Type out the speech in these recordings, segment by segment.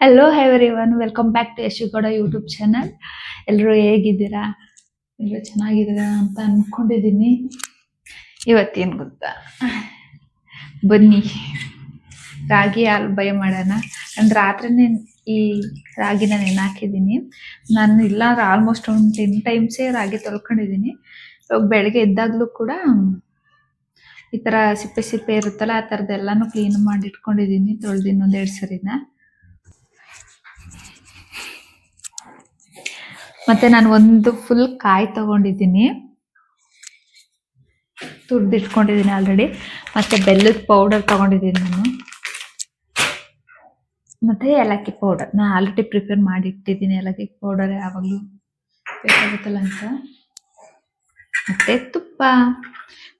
Hello everyone, welcome back to Yashu Gowda YouTube channel. ಎಲ್ಲರೂ ಹೇಗಿದ್ದೀರಾ? ಎಲ್ಲರೂ ಚೆನ್ನಾಗಿದ್ದೀರಾ ಅಂತ ಅನ್ಕೊಂಡಿದ್ದೀನಿ. ಇವತ್ತೇನು ಗೊತ್ತಾ, ಬನ್ನಿ ರಾಗಿ ಹಾಲು ಬಯ ಮಾಡೋಣ. ನಾನು ರಾತ್ರಿನೇ ಈ ರಾಗಿನ ನೆನೆ ನಾನು ಇಲ್ಲಾಂದ್ರೆ ಆಲ್ಮೋಸ್ಟ್ ಒಂದು 10 ಟೈಮ್ಸೇ ರಾಗಿ ತೊಳ್ಕೊಂಡಿದ್ದೀನಿ. ಇವಾಗ ಬೆಳಗ್ಗೆ ಎದ್ದಾಗಲೂ ಕೂಡ ಈ ಥರ ಸಿಪ್ಪೆ ಸಿಪ್ಪೆ ಇರುತ್ತಲ್ಲ, ಆ ಥರದ್ದೆಲ್ಲನೂ ಕ್ಲೀನ್ ಮಾಡಿ ಇಟ್ಕೊಂಡಿದ್ದೀನಿ. ತೊಳೆದಿನಿ 1-2 ಸರಿನ. ಮತ್ತೆ ನಾನು ಒಂದು ಫುಲ್ ಕಾಯಿ ತಗೊಂಡಿದ್ದೀನಿ, ತುರ್ದಿಟ್ಕೊಂಡಿದ್ದೀನಿ ಆಲ್ರೆಡಿ. ಮತ್ತೆ ಬೆಲ್ಲದ ಪೌಡರ್ ತಗೊಂಡಿದ್ದೀನಿ ನಾನು. ಮತ್ತೆ ಏಲಕ್ಕಿ ಪೌಡರ್ ನಾನು ಆಲ್ರೆಡಿ ಪ್ರಿಪೇರ್ ಮಾಡಿ ಇಟ್ಟಿದ್ದೀನಿ. ಏಲಕ್ಕಿ ಪೌಡರ್ ಯಾವಾಗಲೂ ಬೇಕಾಗುತ್ತಲ್ಲ ಅಂತ. ಮತ್ತೆ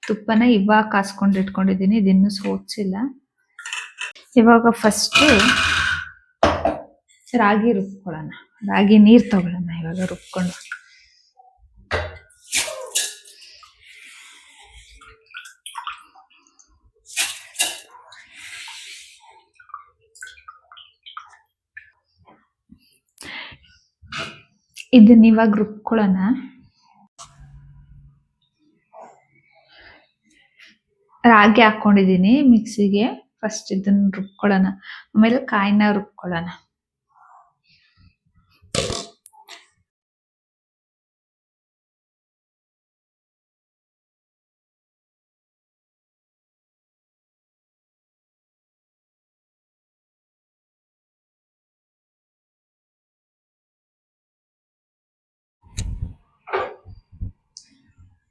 ತುಪ್ಪನ ಇವಾಗ ಕಾಸ್ಕೊಂಡು ಇಟ್ಕೊಂಡಿದ್ದೀನಿ. ಇದಿನ್ನೂ ಸೋಚಿಲ್ಲ. ಇವಾಗ ಫಸ್ಟು ರಾಗಿ ರುಬ್ಕೊಳ್ಳೋಣ. ರಾಗಿ ನೀರು ತಗೊಳ್ಳೋಣ ಇವಾಗ ರುಬ್ಕೊಂಡು. ಇದನ್ನ ಇವಾಗ ರುಬ್ಕೊಳ್ಳೋಣ. ರಾಗಿ ಹಾಕೊಂಡಿದ್ದೀನಿ ಮಿಕ್ಸಿಗೆ. ಫಸ್ಟ್ ಇದನ್ನ ರುಬ್ಕೊಳ್ಳೋಣ, ಆಮೇಲೆ ಕಾಯಿನ ರುಬ್ಕೊಳ್ಳೋಣ.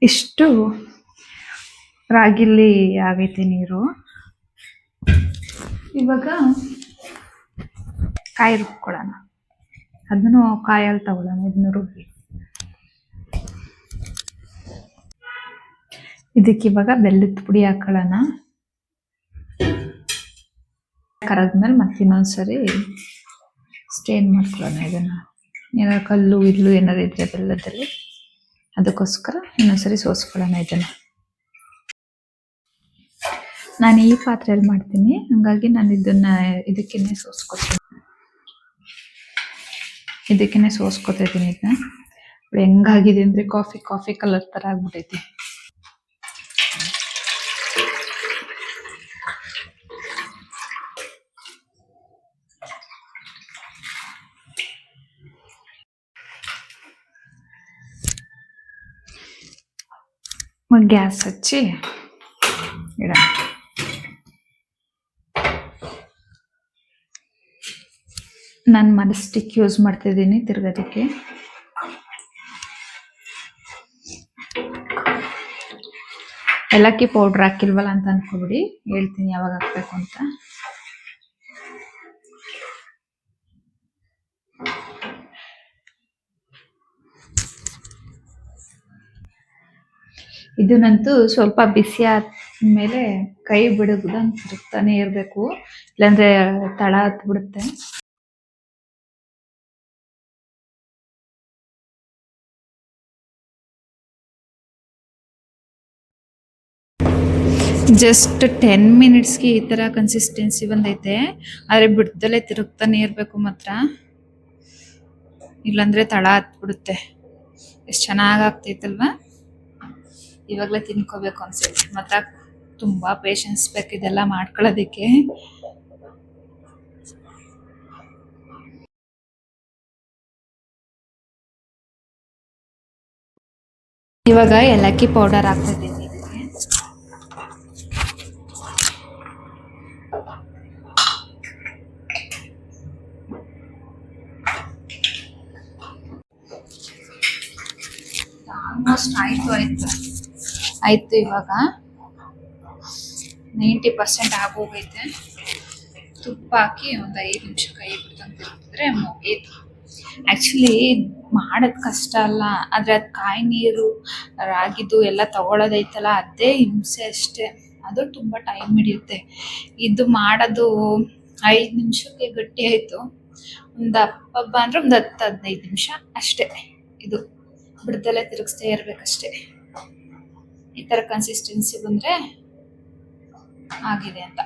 ಇಷ್ಟು ರಾಗಿಲಿ ಆಗೈತೆ ನೀರು. ಇವಾಗ ಕಾಯಿ ರುಬ್ಕೊಳ್ಳೋಣ. ಅದನ್ನು ಕಾಯಲ್ಲಿ ತಗೊಳ್ಳೋಣ. ಇದನ್ನ ರುಬ್ಬಿ ಇದಕ್ಕೆ ಇವಾಗ ಬೆಲ್ಲದ ಪುಡಿ ಹಾಕೊಳ್ಳೋಣ. ಕರದ್ಮೇಲೆ ಮತ್ತೆ ಇನ್ನೊಂದ್ಸರಿ ಸ್ಟೇನ್ ಮಾಡ್ಕೊಳ್ಳೋಣ. ಇದನ್ನ ಏನಾದ್ರು ಕಲ್ಲು ಇಲ್ಲು ಏನಾದ್ರು ಇದ್ರೆ ಬೆಲ್ಲದಲ್ಲಿ, ಅದಕ್ಕೋಸ್ಕರ ಇನ್ನೊಂದ್ಸರಿ ಸೋಸ್ಕೊಳ್ಳೋಣ ಇದನ್ನ. ನಾನು ಈ ಪಾತ್ರೆಯಲ್ಲಿ ಮಾಡ್ತೀನಿ, ಹಂಗಾಗಿ ನಾನು ಇದಕ್ಕೇನೆ ಸೋಸ್ಕೊತಾ ಇದ್ದೀನಿ. ಇದನ್ನ ಹೆಂಗಾಗಿದೆ ಅಂದ್ರೆ ಕಾಫಿ ಕಲರ್ ತರ ಆಗ್ಬಿಟ್ಟೈತಿ. ಗ್ಯಾಸ್ ಹಚ್ಚಿ ಇಡ. ನಾನು ಮನೆ ಸ್ಟಿಕ್ ಯೂಸ್ ಮಾಡ್ತಿದ್ದೀನಿ ತಿರ್ಗೋದಕ್ಕೆ. ಏಲಕ್ಕಿ ಪೌಡ್ರ್ ಹಾಕಿಲ್ವಲ್ಲ ಅಂತ ಅನ್ಕೋಬಿಡಿ, ಹೇಳ್ತೀನಿ ಯಾವಾಗ ಹಾಕ್ಬೇಕು ಅಂತ. ಇದನ್ನಂತೂ ಸ್ವಲ್ಪ ಬಿಸಿ ಆದ್ಮೇಲೆ ಕೈ ಬಿಡೋದಂತ ತಿರುಗ್ತಾನೆ ಇರಬೇಕು, ಇಲ್ಲಾಂದ್ರೆ ತಳ ಹತ್ಬಿಡುತ್ತೆ. ಜಸ್ಟ್ 10 ಮಿನಿಟ್ಸ್ಗೆ ಈ ಥರ ಕನ್ಸಿಸ್ಟೆನ್ಸಿ ಬಂದೈತೆ. ಆದರೆ ಬಿಡ್ದಲ್ಲೇ ತಿರುಗ್ತಾನೆ ಇರಬೇಕು ಮಾತ್ರ, ಇಲ್ಲಾಂದರೆ ತಳ ಹತ್ಬಿಡುತ್ತೆ. ಎಷ್ಟು ಚೆನ್ನಾಗಿ ಆಗ್ತೈತಲ್ವಾ? ಇವಾಗಲೇ ತಿನ್ಕೋಬೇಕು ಅನ್ಸುತ್ತೆ. ಮಾತ್ರ ತುಂಬ ಪೇಷನ್ಸ್ ಬೇಕು ಇದೆಲ್ಲ ಮಾಡ್ಕೊಳ್ಳೋದಕ್ಕೆ. ಇವಾಗ ಏಲಕ್ಕಿ ಪೌಡರ್ ಹಾಕ್ತಿದ್ದೀನಿ ಇದಕ್ಕೆ. ಆಲ್ಮೋಸ್ಟ್ ಆಯ್ತು. ಇವಾಗ 90% ಆಗೋಗೈತೆ. ತುಪ್ಪ ಹಾಕಿ ಒಂದು 5 ನಿಮಿಷ ಕೈ ಬಿಡ್ತಂತಿದ್ರೆ ಮುಗೀತು. ಆ್ಯಕ್ಚುಲಿ ಮಾಡೋದು ಕಷ್ಟ ಅಲ್ಲ, ಆದರೆ ಅದು ಕಾಯಿ ನೀರು ರಾಗಿದು ಎಲ್ಲ ತಗೊಳ್ಳೋದೈತಲ್ಲ, ಅದೇ ಹಿಂಸೆ ಅಷ್ಟೇ. ಅದು ತುಂಬ ಟೈಮ್ ಹಿಡಿಯುತ್ತೆ. ಇದು ಮಾಡೋದು 5 ನಿಮಿಷಕ್ಕೆ ಗಟ್ಟಿ ಆಯಿತು. ಒಂದು ಹಬ್ಬ ಅಂದರೆ ಒಂದು 10-15 ನಿಮಿಷ ಅಷ್ಟೇ. ಇದು ಬಿಡ್ದಲ್ಲೇ ತಿರುಗಿಸ್ತೇ ಇರಬೇಕಷ್ಟೇ. ಈ ಥರ ಕನ್ಸಿಸ್ಟೆನ್ಸಿ ಬಂದರೆ ಆಗಿದೆ ಅಂತ.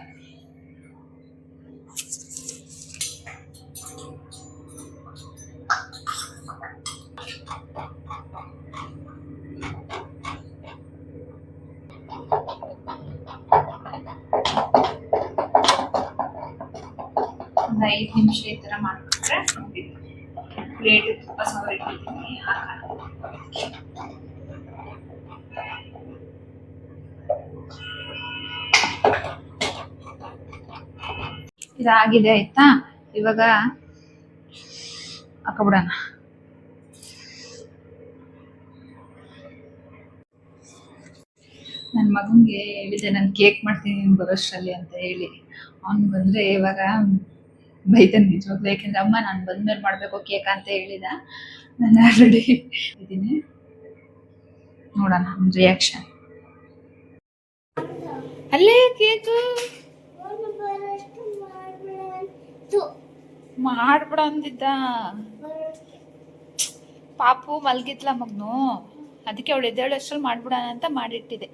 ಒಂದು 5 ನಿಮಿಷ ಈ ಥರ ಮಾಡ್ಕೊಂಡ್ರೆ ಪ್ಲೇಟ್ ತುಪ್ಪ ಸವರಿ ಇಟ್ಟಿದ್ದೀನಿ. ಇದಾಗಿದೆ ಆಯ್ತಾ. ಇವಾಗ ಹಾಕಬಿಡೋಣ. ನನ್ನ ಮಗನಿಗೆ ಹೇಳಿದೆ ನಾನು ಕೇಕ್ ಮಾಡ್ತೀನಿ ನೀನು ಬರೋಷ್ಟರಲ್ಲಿ ಅಂತ ಹೇಳಿ. ಅವ್ನು ಬಂದರೆ ಇವಾಗ ಬೈತಾನೆ ನಿಜವಾಗ್ಲೂ. ಯಾಕೆಂದ್ರೆ ಅಮ್ಮ ನಾನು ಬಂದ್ಮೇಲೆ ಮಾಡಬೇಕು ಕೇಕ್ ಅಂತ ಹೇಳಿದ. ನಾನು ಆಲ್ರೆಡಿ ಇದ್ದೀನಿ, ನೋಡೋಣ ರಿಯಾಕ್ಷನ್. ಅಲ್ಲೇ ಕೇಕು ಮಾಡ್ಬಿಡ ಅಂದಿದ್ದ. ಪಾಪು ಮಲ್ಗಿದ್ಲ ಮಗ್ನು, ಅದಕ್ಕೆ ಅವಳು ಎದ್ದೇಳಷ್ಟರಲ್ಲಿ ಮಾಡ್ಬಿಡೋಣ ಅಂತ ಮಾಡಿಟ್ಟಿದೆ.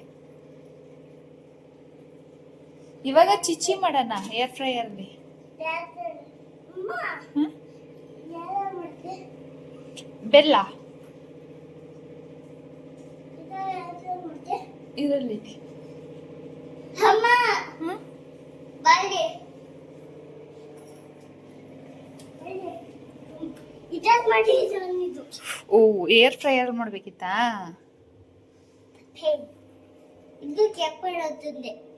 ಇವಾಗ ಚಿಚ್ಚಿ ಮಾಡೋಣ ಏರ್ ಫ್ರೈಯಲ್ಲಿ. ಬೆಲ್ಲ ಇದರಲ್ಲಿ ಓ ಏರ್ ಫ್ರೈಯರ್ ಮಾಡ್ಬೇಕಿತ್ತಾ?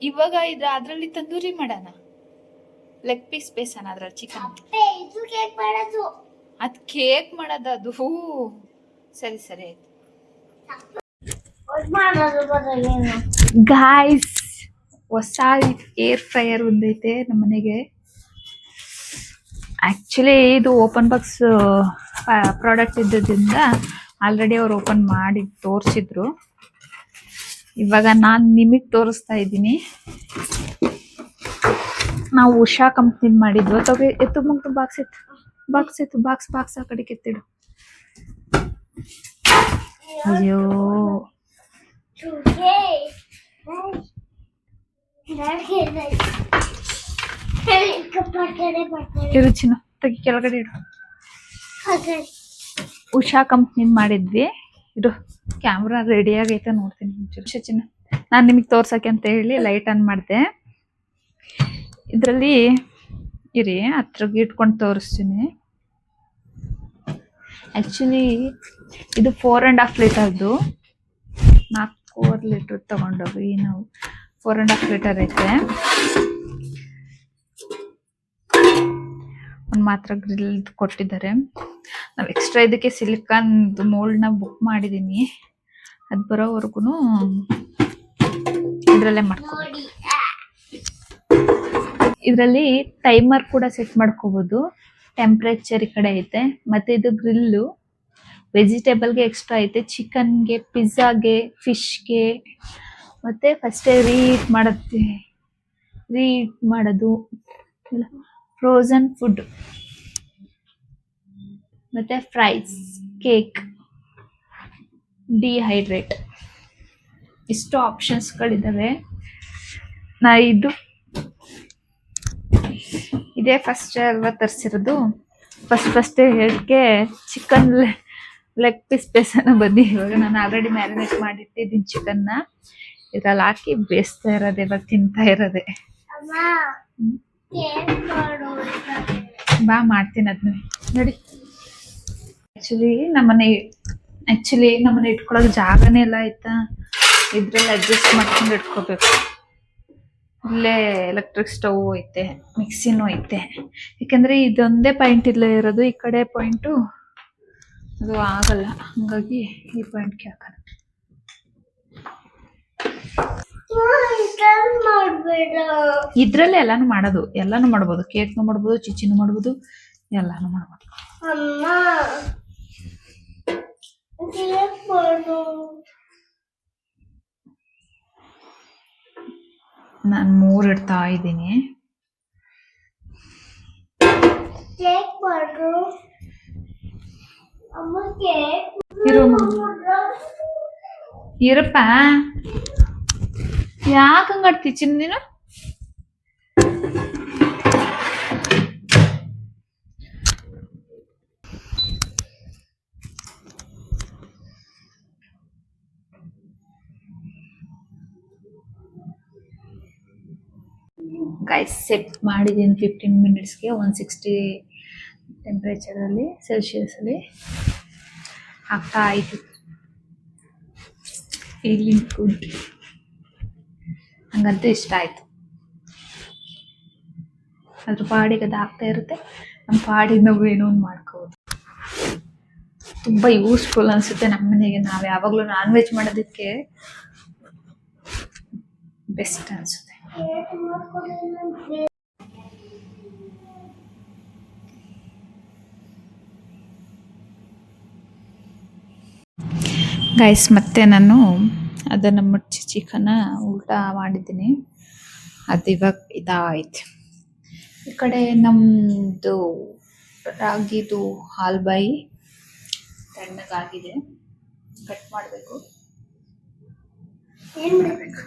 ಇವಾಗ ಇದು ಅದ್ರಲ್ಲಿ ತಂದೂರಿ ಮಾಡೋಣ, ಲೆಗ್ ಪೀಸ್ ಬೇಸನ ಅದ್ರಲ್ಲಿ ಚಿಕನ್. ಅದ್ ಕೇಕ್ ಮಾಡೋದು ಅದು. ಸರಿ ಸರಿ ಗಾಯ್ಸ್, ಹೊಸ ಏರ್ ಫ್ರೈಯರ್ ಒಂದೈತೆ ನಮ್ಮ ಮನೆಗೆ. ಆಕ್ಚುಲಿ ಇದು ಓಪನ್ ಬಾಕ್ಸ್ ಪ್ರಾಡಕ್ಟ್ ಇದ್ದದ್ರಿಂದ ಆಲ್ರೆಡಿ ಅವ್ರು ಓಪನ್ ಮಾಡಿ ತೋರಿಸಿದ್ರು. ಇವಾಗ ನಾನು ನಿಮಗೆ ತೋರಿಸ್ತಾ ಇದ್ದೀನಿ. ನಾವು ಉಷಾ ಕಂಪ್ನಿ ಮಾಡಿದ್ವು. ತಗೋ ಎತ್ತು ಮುಗ್ದು ಬಾಕ್ಸ್ ಎತ್ತು ಬಾಕ್ಸ್ ಆ ಕಡೆಗೆ ಎತ್ತಿಡು. ಅಯ್ಯೋ ಇರು ಚಿನ್ನ, ತೆಗಿ ಕೆಳಗಡೆ ಇಡು. ಉಷಾ ಕಂಪ್ನಿ ಮಾಡಿದ್ವಿ. ಇದು ಕ್ಯಾಮ್ರಾ ರೆಡಿ ಆಗೈತೆ ನೋಡ್ತೀನಿ ಚಿನ್ನ. ನಾನು ನಿಮಗೆ ತೋರ್ಸಕ್ಕೆ ಅಂತ ಹೇಳಿ ಲೈಟ್ ಆನ್ ಮಾಡಿದೆ. ಇದರಲ್ಲಿ ಇರಿ ಹತ್ರಗೆ ಇಟ್ಕೊಂಡು ತೋರಿಸ್ತೀನಿ. ಆ್ಯಕ್ಚುಲಿ ಇದು 4.5 ಲೀಟರ್ದು, 4 ಲೀಟರ್ ತಗೊಂಡೋಗಿ ನಾವು. 4.5 ಲೀಟರ್ ಐತೆ. ಒಂದು ಮಾತ್ರ ಗ್ರಿಲ್ ಕೊಟ್ಟಿದ್ದಾರೆ. ನಾವು ಎಕ್ಸ್ಟ್ರಾ ಇದಕ್ಕೆ ಸಿಲಿಕಾನ್ ಮೋಲ್ಡ್ನ ಬುಕ್ ಮಾಡಿದ್ದೀನಿ. ಅದು ಬರೋವರೆಗೂ ಇದರಲ್ಲೇ ಮಾಡ್ಕೋಬೇಕು. ಇದರಲ್ಲಿ ಟೈಮರ್ ಕೂಡ ಸೆಟ್ ಮಾಡ್ಕೋಬಹುದು. ಟೆಂಪ್ರೇಚರ್ ಈ ಕಡೆ ಐತೆ. ಮತ್ತೆ ಇದು ಗ್ರಿಲ್ಲು ವೆಜಿಟೇಬಲ್ಗೆ ಎಕ್ಸ್ಟ್ರಾ ಐತೆ, ಚಿಕನ್ಗೆ, ಪಿಜ್ಜಾಗೆ, ಫಿಶ್ಗೆ. ಮತ್ತೆ ಫಸ್ಟೇ ರೀಹೀಟ್ ಮಾಡೋದು ಫ್ರೋಝನ್ ಫುಡ್, ಮತ್ತೆ ಫ್ರೈಸ್, ಕೇಕ್, ಡಿಹೈಡ್ರೇಟ್, ಇಷ್ಟು ಆಪ್ಷನ್ಸ್ಗಳಿದ್ದಾವೆ. ಇದೇ ಫಸ್ಟ್ ಅಲ್ವಾ ತರಿಸಿರೋದು. ಫಸ್ಟ್ ಹೇಳಿಕೆ ಚಿಕನ್ ಲೆಗ್ ಪೀಸ್ ಬೇಸನ ಬನ್ನಿ. ಇವಾಗ ನಾನು ಆಲ್ರೆಡಿ ಮ್ಯಾರಿನೇಟ್ ಮಾಡಿಟ್ಟಿದ್ದೀನಿ ಚಿಕನ್ನ. ಇದ್ರಲ್ಲಿ ಹಾಕಿ ಬೇಯಿಸ್ತಾ ಇರೋದೆ, ಇವಾಗ ತಿಂತಾ ಇರೋದೆ. ಬಾ ಮಾಡ್ತೀನಿ ಅದನ್ನ ನೋಡಿ. ಆ್ಯಕ್ಚುಲಿ ನಮ್ಮನೆ ಇಟ್ಕೊಳ್ಳೋಕೆ ಜಾಗನೇ ಇಲ್ಲ ಆಯ್ತಾ. ಇದ್ರಲ್ಲಿ ಅಡ್ಜಸ್ಟ್ ಮಾಡ್ಕೊಂಡು ಇಟ್ಕೋಬೇಕು. ಇಲ್ಲೇ ಎಲೆಕ್ಟ್ರಿಕ್ ಸ್ಟವ್ ಐತೆ, ಮಿಕ್ಸಿನೂ ಐತೆ. ಯಾಕಂದ್ರೆ ಇದೊಂದೇ ಪಾಯಿಂಟ್ ಇಲ್ಲೇ ಇರೋದು, ಈ ಕಡೆ ಪಾಯಿಂಟು ಅದು ಆಗಲ್ಲ. ಹಂಗಾಗಿ ಈ ಪಾಯಿಂಟ್ಗೆ ಹಾಕೋಣ. ಇದ್ರಲ್ಲೇ ಎಲ್ಲಾನು ಮಾಡ್ಬೋದು. ಕೇಕ್ನು ಮಾಡ್ಬೋದು, ಚಿಚಿನೂ ಮಾಡ್ಬೋದು, ಎಲ್ಲಾನು ಮಾಡ್ಬೋದು. ನಾನು 3 ಇಡ್ತಾ ಇದ್ದೀನಿ. ಇರಪ್ಪ, ಯಾಕಂಗಾಡ್ತಿ ಚಿನ್ನ ನೀನು? ಗೈಸ್ ಸೆಟ್ ಮಾಡಿದ್ದೀನಿ 15 ಮಿನಿಟ್ಸ್ಗೆ 160 ಟೆಂಪ್ರೇಚರಲ್ಲಿ ಸೆಲ್ಸಿಯಸಲ್ಲಿ ಆಗ್ತಾ ಆಯಿತು. Feeling good. ಹಂಗಂತೂ ಇಷ್ಟ ಆಯಿತು. ಅದ್ರ ಪಾಡಿಗೆ ಅದು ಆಗ್ತಾ ಇರುತ್ತೆ, ನಮ್ಮ ಪಾಡಿಗೆ ನಾವು ಏನೋ ಒಂದು ಮಾಡ್ಕೋಬೋದು. ತುಂಬ ಯೂಸ್ಫುಲ್ ಅನಿಸುತ್ತೆ ನಮ್ಮ ಮನೆಗೆ. ನಾವು ಯಾವಾಗಲೂ ನಾನ್ ವೆಜ್ ಮಾಡೋದಕ್ಕೆ ಬೆಸ್ಟ್ ಅನಿಸುತ್ತೆ. ಗೈಸ್ ಮತ್ತೆ ನಾನು ಅದನ್ನು ಮುಚ್ಚಿ ಚಿಕನ್ನ ಊಟ ಮಾಡಿದ್ದೀನಿ. ಅದು ಇವಾಗ ಇದಾಯ್ತು. ಈ ಕಡೆ ನಮ್ಮದು ರಾಗಿದು ಹಾಲ್ಬಾಯಿ ತಣ್ಣಗಾಗಿದೆ, ಕಟ್ ಮಾಡಬೇಕು. ಏನು ಮಾಡಬೇಕು?